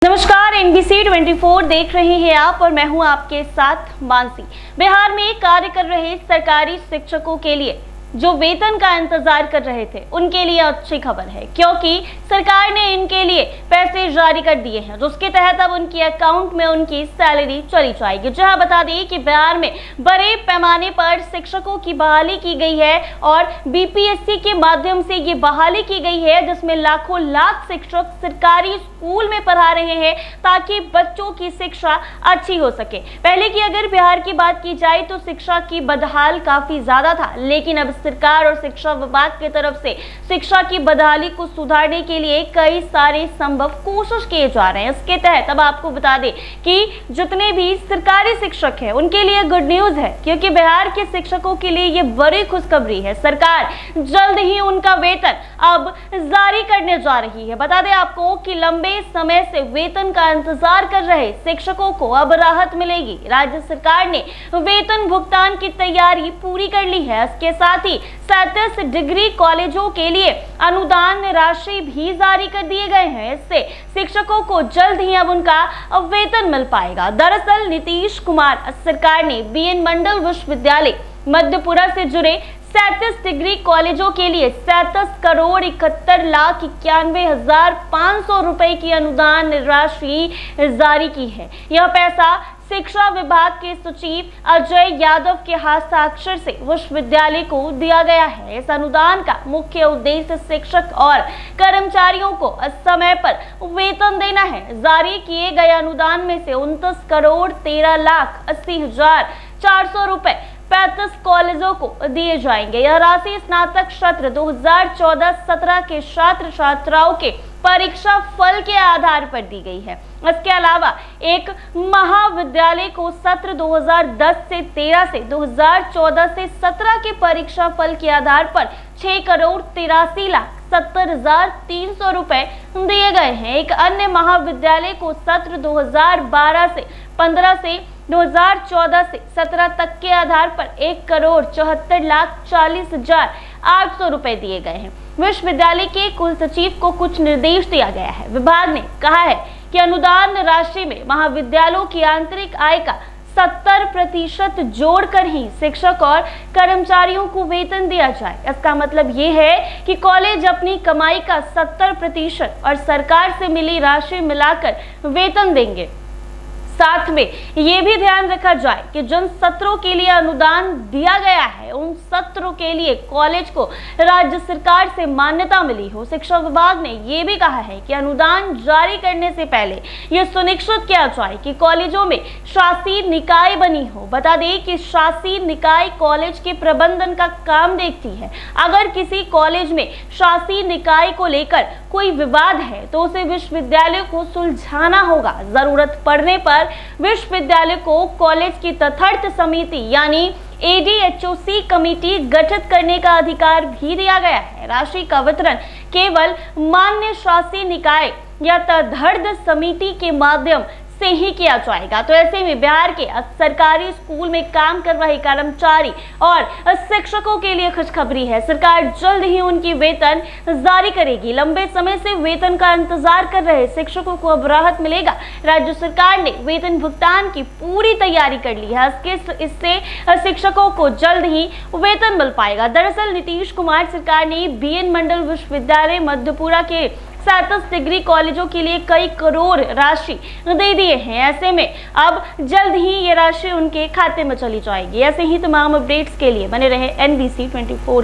नमस्कार, एनबीसी 24 देख रहे हैं आप और मैं हूं आपके साथ मानसी। बिहार में कार्य कर रहे सरकारी शिक्षकों के लिए जो वेतन का इंतजार कर रहे थे उनके लिए अच्छी खबर है, क्योंकि सरकार ने इनके लिए पैसे जारी कर दिए हैं, जिसके तहत अब उनके अकाउंट में उनकी सैलरी चली जाएगी। जहां बता दें कि बिहार में बड़े पैमाने पर शिक्षकों की बहाली की गई है और बीपीएससी के माध्यम से ये बहाली की गई है, जिसमें लाखों लाख शिक्षक सरकारी स्कूल में पढ़ा रहे हैं ताकि बच्चों की शिक्षा अच्छी हो सके। पहले की अगर बिहार की बात की जाए तो शिक्षा की बदहाल काफी ज्यादा था, लेकिन अब सरकार और शिक्षा विभाग की तरफ से शिक्षा की बदहाली को सुधारने के लिए कई सारे संभव कोशिश किए जा रहे हैं। इसके तहत अब आपको बता दें कि जितने भी सरकारी शिक्षक हैं उनके लिए गुड न्यूज है, क्योंकि बिहार के शिक्षकों के लिए ये बड़ी खुशखबरी है। सरकार जल्द ही उनका वेतन अब जारी करने जा रही है। बता दें आपको कि लंबे समय से वेतन का इंतजार कर रहे शिक्षकों को अब राहत मिलेगी। राज्य सरकार ने वेतन भुगतान की तैयारी पूरी कर ली है। इसके साथ ही 37 डिग्री कॉलेजों के लिए अनुदान राशि भी जारी कर दिए गए हैं। इससे शिक्षकों को जल्द ही अब उनका वेतन मिल पाएगा। दरअसल नीतीश कुमार सरकार ने बीएन मंडल विश्वविद्यालय मध्यपुरा से जुड़े 37 डिग्री कॉलेजों के लिए 37,71,91,500 रुपए की अनुदान राशि जारी की है। यह पैसा शिक्षा विभाग के सचिव अजय यादव के हस्ताक्षर से विश्वविद्यालय को दिया गया है। इस अनुदान का मुख्य उद्देश्य शिक्षक और कर्मचारियों को समय पर वेतन देना है। जारी किए गए अनुदान में से 29,13,80,400 रुपए 35 कॉलेजों को दिए जाएंगे। यह राशि स्नातक सत्र 2014-17 के छात्र छात्राओं के परीक्षा फल के आधार पर दी गई है। इसके अलावा एक महाविद्यालय को सत्र 2010 से 13 से 2014 से 17 के परीक्षा फल के आधार पर 6,83,70,300 रुपए दिए गए हैं। एक अन्य महाविद्यालय को सत्र 2012 से 15 से 2014 से 17 तक के आधार पर 1,74,40,800 रुपए दिए गए हैं। विश्वविद्यालय के कुल सचिव को कुछ निर्देश दिया गया है। विभाग ने कहा है कि अनुदान राशि में महाविद्यालयों की आंतरिक आय का 70% जोड़कर ही शिक्षक और कर्मचारियों को वेतन दिया जाए। इसका मतलब ये है कि कॉलेज अपनी कमाई का 70% और सरकार से मिली राशि मिलाकर वेतन देंगे। साथ में ये भी ध्यान रखा जाए कि जिन सत्रों के लिए अनुदान दिया गया है उन सत्रों के लिए कॉलेज को राज्य सरकार से मान्यता मिली हो। शिक्षा विभाग ने ये भी कहा है कि अनुदान जारी करने से पहले ये सुनिश्चित किया जाए कि कॉलेजों में शासी निकाय बनी हो। बता दें कि शासी निकाय कॉलेज के प्रबंधन का काम देखती है। अगर किसी कॉलेज में शासी निकाय को लेकर कोई विवाद है तो उसे विश्वविद्यालय को सुलझाना होगा। जरूरत पड़ने पर विश्वविद्यालय को कॉलेज की तथार्थ समिति यानी ADHOC कमेटी गठित करने का अधिकार भी दिया गया है। राशि का वितरण केवल मान्य शासी निकाय या तथार्थ समिति के माध्यम से ही किया जाएगा। तो ऐसे में बिहार के सरकारी स्कूल में काम कर रहे कर्मचारी और शिक्षकों के लिए खुशखबरी है। सरकार जल्द ही उनकी वेतन जारी करेगी। लंबे समय से वेतन का इंतजार कर रहे शिक्षकों को अब राहत मिलेगा। राज्य सरकार ने वेतन भुगतान की पूरी तैयारी कर ली है। इससे शिक्षकों को जल्द ही वेतन मिल पाएगा। दरअसल नीतीश कुमार सरकार ने बीएन मंडल विश्वविद्यालय मध्यपुरा के 37 डिग्री कॉलेजों के लिए कई करोड़ राशि दे दिए हैं। ऐसे में अब जल्द ही ये राशि उनके खाते में चली जाएगी। ऐसे ही तमाम अपडेट्स के लिए बने रहे NBC 24।